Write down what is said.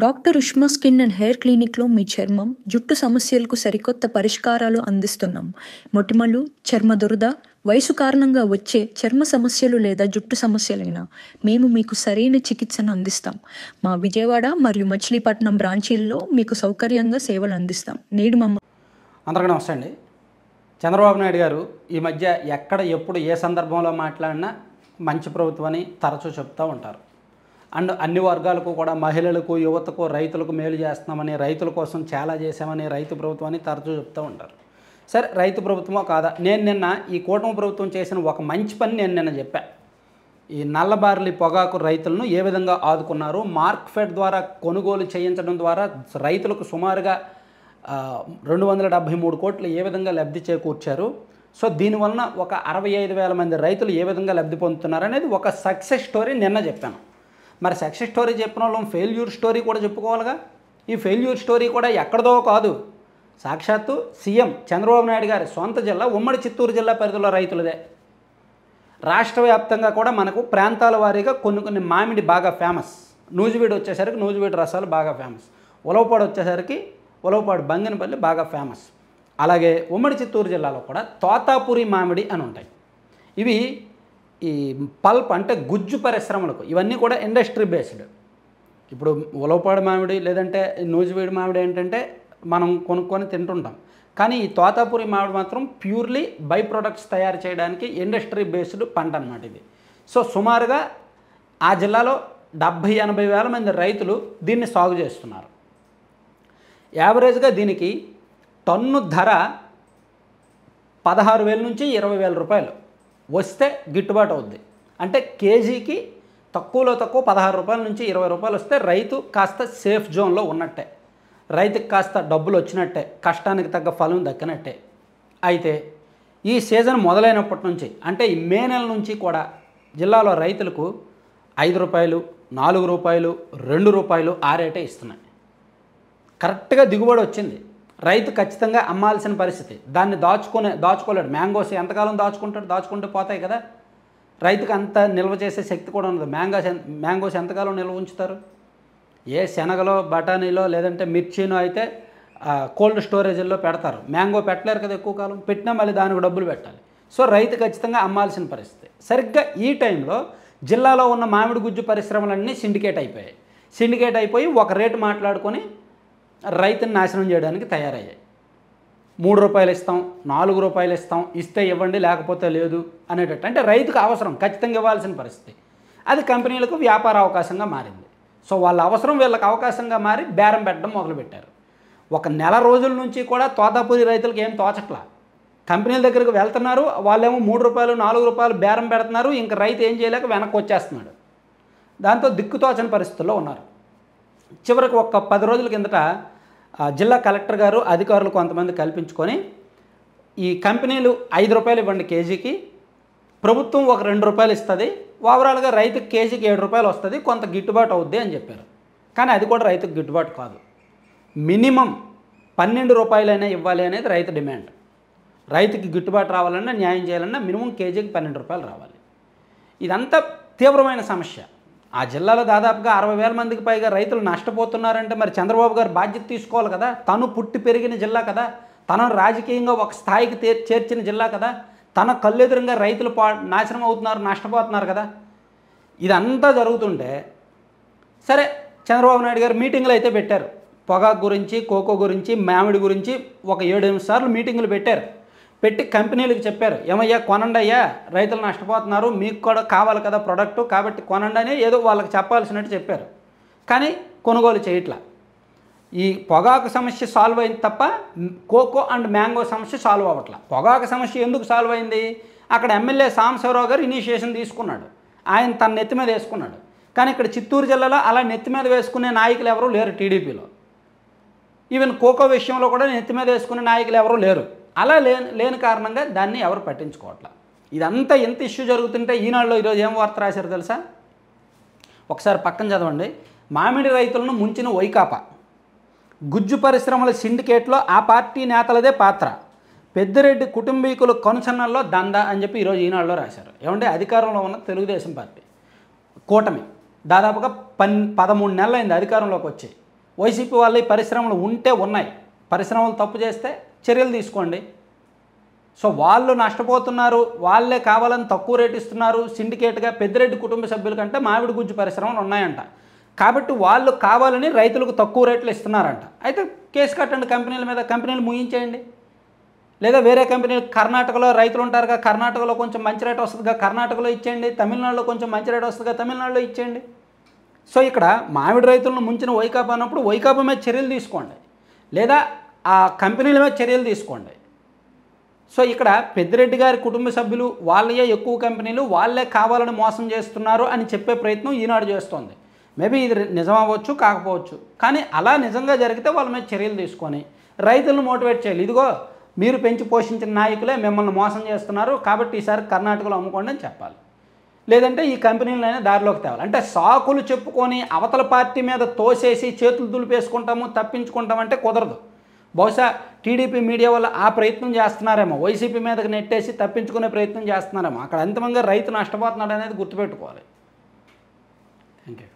Doctor Ushma skin and hair క్లినిక్లో మీ చర్మం, జుట్టు సమస్యలకు సరికొత్త పరిష్కారాలు అందిస్తున్నాం. మొటిమలు, చర్మ దురద, వయసు కారణంగా వచ్చే చర్మ సమస్యలు లేదా జుట్టు సమస్యలైనా మేము మీకు సరైన చికిత్సను అందిస్తాం. మా విజయవాడ మరియు మచిలీపట్నం బ్రాంచీల్లో మీకు సౌకర్యంగా సేవలు అందిస్తాం. నేడు అందరికీ నమస్తే అండి. చంద్రబాబు నాయుడు గారు ఈ మధ్య ఎక్కడ ఎప్పుడు ఏ సందర్భంలో మాట్లాడినా మంచి ప్రభుత్వం అని తరచూ చెప్తూ ఉంటారు. అండ్ అన్ని వర్గాలకు కూడా మహిళలకు, యువతకు, రైతులకు మేలు చేస్తున్నామని, రైతుల కోసం చాలా చేశామని రైతు ప్రభుత్వం అని తరచూ చెప్తూ ఉంటారు. సరే, రైతు ప్రభుత్వమో కాదా, నేను నిన్న ఈ కూటమి ప్రభుత్వం చేసిన ఒక మంచి పని నేను నిన్న చెప్పా. ఈ నల్లబార్లి పొగాకు రైతులను ఏ విధంగా ఆదుకున్నారు, మార్క్ఫెడ్ ద్వారా కొనుగోలు చేయించడం ద్వారా రైతులకు సుమారుగా 273 కోట్లు ఏ విధంగా లబ్ధి చేకూర్చారు. సో దీనివలన ఒక 65,000 మంది రైతులు ఏ విధంగా లబ్ధి పొందుతున్నారు అనేది ఒక సక్సెస్ స్టోరీ నిన్న చెప్పాను. మరి సక్సెస్ స్టోరీ చెప్పిన వాళ్ళం ఫెయిల్యూర్ స్టోరీ కూడా చెప్పుకోవాలిగా. ఈ ఫెయిల్యూర్ స్టోరీ కూడా ఎక్కడదో కాదు, సాక్షాత్తు సీఎం చంద్రబాబు నాయుడు గారి సొంత జిల్లా ఉమ్మడి చిత్తూరు జిల్లా పరిధిలో రైతులదే. రాష్ట్ర వ్యాప్తంగా కూడా మనకు ప్రాంతాల వారీగా కొన్ని మామిడి బాగా ఫేమస్. నూజివీడు వచ్చేసరికి నూజివీడు రసాలు బాగా ఫేమస్. ఉలవపాడు వచ్చేసరికి ఉలవపాడు బంగినపల్లి బాగా ఫేమస్. అలాగే ఉమ్మడి చిత్తూరు జిల్లాలో కూడా తోతాపురి మామిడి అని ఉంటాయి. ఇవి ఈ పల్ప్ అంటే గుజ్జు పరిశ్రమలకు, ఇవన్నీ కూడా ఇండస్ట్రీ బేస్డ్. ఇప్పుడు ఉలవపాడు మామిడి లేదంటే నూజివీడు మామిడి ఏంటంటే మనం కొనుక్కొని తింటుంటాం. కానీ ఈ తోతాపురి మామిడి మాత్రం ప్యూర్లీ బై ప్రొడక్ట్స్ తయారు చేయడానికి ఇండస్ట్రీ బేస్డ్ పంట అన్నమాట ఇది. సో సుమారుగా ఆ జిల్లాలో 70-80 వేల మంది రైతులు దీన్ని సాగు చేస్తున్నారు. యావరేజ్గా దీనికి టన్ను ధర 16,000 నుంచి 20,000 రూపాయలు వస్తే గిట్టుబాటు అవుద్ది. అంటే కేజీకి తక్కువలో తక్కువ 16 రూపాయల నుంచి 20 రూపాయలు వస్తే రైతు కాస్త సేఫ్ జోన్లో ఉన్నట్టే, రైతుకి కాస్త డబ్బులు వచ్చినట్టే, కష్టానికి తగ్గ ఫలం దక్కినట్టే. అయితే ఈ సీజన్ మొదలైనప్పటి నుంచి అంటే ఈ మే నెల నుంచి కూడా జిల్లాలో రైతులకు 5 రూపాయలు, 4 రూపాయలు, 2 రూపాయలు ఆ రేటే ఇస్తున్నాయి. కరెక్ట్గా దిగుబడి వచ్చింది. రైతు ఖచ్చితంగా అమ్మాల్సిన పరిస్థితి. దాన్ని దాచుకోలేడు. మ్యాంగోస్ ఎంతకాలం దాచుకుంటే పోతాయి కదా. రైతుకు అంత నిల్వ చేసే శక్తి కూడా ఉండదు. మ్యాంగోస్ ఎంతకాలం నిల్వ ఉంచుతారు? ఏ శనగలో, బఠానీలో లేదంటే మిర్చినో అయితే కోల్డ్ స్టోరేజ్ల్లో పెడతారు. మ్యాంగో పెట్టలేరు కదా ఎక్కువ కాలం. పెట్టినా మళ్ళీ దానికి డబ్బులు పెట్టాలి. సో రైతు ఖచ్చితంగా అమ్మాల్సిన పరిస్థితి. సరిగ్గా ఈ టైంలో జిల్లాలో ఉన్న మామిడి గుజ్జు పరిశ్రమలన్నీ సిండికేట్ అయిపోయి ఒక రేటు మాట్లాడుకొని రైతుని నాశనం చేయడానికి తయారయ్యాయి. 3 రూపాయలు ఇస్తాం, 4 రూపాయలు ఇస్తాం, ఇస్తే ఇవ్వండి లేకపోతే లేదు అనేటట్టు. అంటే రైతుకు అవసరం, ఖచ్చితంగా ఇవ్వాల్సిన పరిస్థితి. అది కంపెనీలకు వ్యాపార అవకాశంగా మారింది. సో వాళ్ళ అవసరం వీళ్ళకి అవకాశంగా మారి బేరం పెట్టడం మొదలుపెట్టారు. ఒక నెల రోజుల నుంచి కూడా తోతాపురి రైతులకు ఏం తోచట్లా. కంపెనీల దగ్గరికి వెళ్తున్నారు, వాళ్ళేమో 3 రూపాయలు 4 రూపాయలు బేరం పెడుతున్నారు. ఇంకా రైతు ఏం చేయలేక వెనక్కి వచ్చేస్తున్నాడు. దాంతో దిక్కుతోచని పరిస్థితుల్లో ఉన్నారు. చివరికి ఒక 10 రోజుల కిందట జిల్లా కలెక్టర్ గారు అధికారులు కొంతమంది కల్పించుకొని ఈ కంపెనీలు 5 రూపాయలు ఇవ్వండి కేజీకి, ప్రభుత్వం ఒక 2 రూపాయలు ఇస్తుంది, ఓవరాల్గా రైతుకి కేజీకి 7 రూపాయలు వస్తుంది, కొంత గిట్టుబాటు అవుద్ది అని చెప్పారు. కానీ అది కూడా రైతుకు గిట్టుబాటు కాదు. మినిమం 12 రూపాయలైనా ఇవ్వాలి అనేది రైతు డిమాండ్. రైతుకి గిట్టుబాటు రావాలన్నా, న్యాయం చేయాలన్నా మినిమం కేజీకి 12 రూపాయలు రావాలి. ఇదంతా తీవ్రమైన సమస్య. ఆ జిల్లాలో దాదాపుగా 60,000 మందికి పైగా రైతులు నష్టపోతున్నారంటే మరి చంద్రబాబు గారు బాధ్యత తీసుకోవాలి కదా. తను పుట్టి పెరిగిన జిల్లా కదా, తనను రాజకీయంగా ఒక స్థాయికి చేర్చిన జిల్లా కదా, తన కళ్ళెదురుగా రైతులు నాశనం అవుతున్నారు, నష్టపోతున్నారు కదా. ఇదంతా జరుగుతుంటే సరే, చంద్రబాబు నాయుడు గారు మీటింగులు అయితే పెట్టారు. పొగాకు గురించి, కోకో గురించి, మామిడి గురించి ఒక 7-8 సార్లు మీటింగులు పెట్టి కంపెనీలకు చెప్పారు, ఏమయ్యా కొనండి అయ్యా, రైతులు నష్టపోతున్నారు, మీకు కూడా కావాలి కదా ప్రొడక్టు, కాబట్టి కొనండి అని ఏదో వాళ్ళకి చెప్పాల్సినట్టు చెప్పారు. కానీ కొనుగోలు చేయట్లా. ఈ పొగాకు సమస్య సాల్వ్ అయింది తప్ప కోకో అండ్ మ్యాంగో సమస్య సాల్వ్ అవ్వట్లా. పొగాకు సమస్య ఎందుకు సాల్వ్ అయింది? అక్కడ ఎమ్మెల్యే సాంబశివరావు గారు ఇనిషియేషన్ తీసుకున్నాడు, ఆయన తన నెత్తి మీద వేసుకున్నాడు. కానీ ఇక్కడ చిత్తూరు జిల్లాలో అలా నెత్తి మీద వేసుకునే నాయకులు ఎవరూ లేరు టీడీపీలో. ఈవెన్ కోకో విషయంలో కూడా నెత్తి మీద వేసుకునే నాయకులు ఎవరూ లేరు. అలా లేని కారణంగా దాన్ని ఎవరు పట్టించుకోవట్లా. ఇదంతా ఎంత ఇష్యూ జరుగుతుంటే ఈనాడులో ఈరోజు ఏం వార్త రాశారు తెలుసా? ఒకసారి పక్కన చదవండి. మామిడి రైతులను ముంచిన వైకాపా, గుజ్జు పరిశ్రమల సిండికేట్లో ఆ పార్టీ నేతలదే పాత్ర, పెద్దిరెడ్డి కుటుంబీకులు కనుసన్నల్లో దందా అని చెప్పి ఈరోజు ఈనాడులో రాశారు. ఏమంటే అధికారంలో ఉన్న తెలుగుదేశం పార్టీ కూటమి దాదాపుగా 13 నెలలైంది అధికారంలోకి వచ్చి. వైసీపీ వాళ్ళు ఈ పరిశ్రమలు ఉంటే ఉన్నాయి, పరిశ్రమలు తప్పు చేస్తే చర్యలు తీసుకోండి. సో వాళ్ళు నష్టపోతున్నారు, వాళ్ళే కావాలని తక్కువ రేటు ఇస్తున్నారు. సిండికేట్గా పెద్దిరెడ్డి కుటుంబ సభ్యుల కంటే మామిడి గుజ్జు పరిశ్రమలు ఉన్నాయంట, కాబట్టి వాళ్ళు కావాలని రైతులకు తక్కువ రేట్లు ఇస్తున్నారంట. అయితే కేసు కట్టండి కంపెనీల మీద, కంపెనీలు ముగించేయండి. లేదా వేరే కంపెనీలు, కర్ణాటకలో రైతులు ఉంటారుగా, కర్ణాటకలో కొంచెం మంచి రేటు వస్తుందిగా కర్ణాటకలో ఇచ్చేయండి, తమిళనాడులో కొంచెం మంచి రేటు వస్తుందిగా తమిళనాడులో ఇచ్చేయండి. సో ఇక్కడ మామిడి రైతులను ముంచిన వైకాపా అన్నప్పుడు వైకాపా మీద చర్యలు తీసుకోండి, లేదా ఆ కంపెనీల మీద చర్యలు తీసుకోండి. సో ఇక్కడ పెద్దిరెడ్డి గారి కుటుంబ సభ్యులు వాళ్ళే ఎక్కువ కంపెనీలు వాళ్ళే కావాలని మోసం చేస్తున్నారు అని చెప్పే ప్రయత్నం ఈనాడు చేస్తోంది. మేబీ ఇది నిజం అవ్వచ్చు, కాకపోవచ్చు, కానీ అలా నిజంగా జరిగితే వాళ్ళ మీద చర్యలు తీసుకొని రైతులను మోటివేట్ చేయాలి. ఇదిగో మీరు పెంచి పోషించిన నాయకులే మిమ్మల్ని మోసం చేస్తున్నారు, కాబట్టి ఈసారి కర్ణాటకలో అమ్ముకోండి అని చెప్పాలి. లేదంటే ఈ కంపెనీలైనా దారిలోకి తేవాలి. అంటే సాకులు చెప్పుకొని అవతల పార్టీ మీద తోసేసి చేతులు దులిపేసుకుంటాము, తప్పించుకుంటామంటే కుదరదు. బహుశా టీడీపీ మీడియా వల్ల ఆ ప్రయత్నం చేస్తున్నారేమో, వైసీపీ మీదకి నెట్టేసి తప్పించుకునే ప్రయత్నం చేస్తున్నారేమో. అక్కడ అంతిమంగా రైతు నష్టపోతున్నాడు అనేది గుర్తుపెట్టుకోవాలి. Thank you.